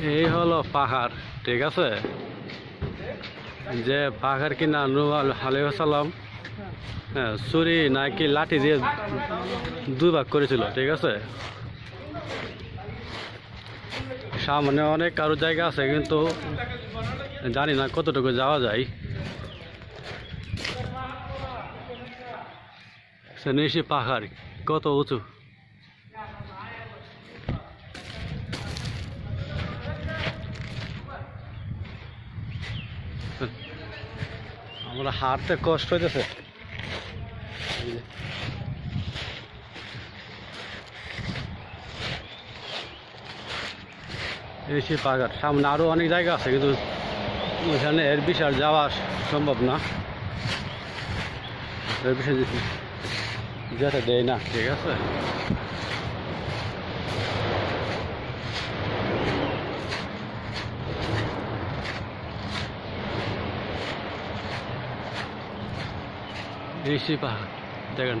এই হলো পাহাড়, ঠিক আছে। যে পাহাড় কিনা নূহ আলাইহিস সালাম ছুরি নাকি লাঠি দিয়ে দুই ভাগ করেছিল, ঠিক আছে। সামনে অনেক কারো জায়গা আছে, কিন্তু জানি না কতটুকু যাওয়া যায়। নিশি পাহাড় কত উঁচু। আমরা হাঁটতে কষ্ট হইতেছে। নিশি পাহাড় সামনে আরো অনেক জায়গা আছে, কিন্তু ওইখানে এর বিশাল যাওয়া সম্ভব না, এর বিশাল যেতে দেয় না, ঠিক আছে। নিশি পাহাড় দেখেন।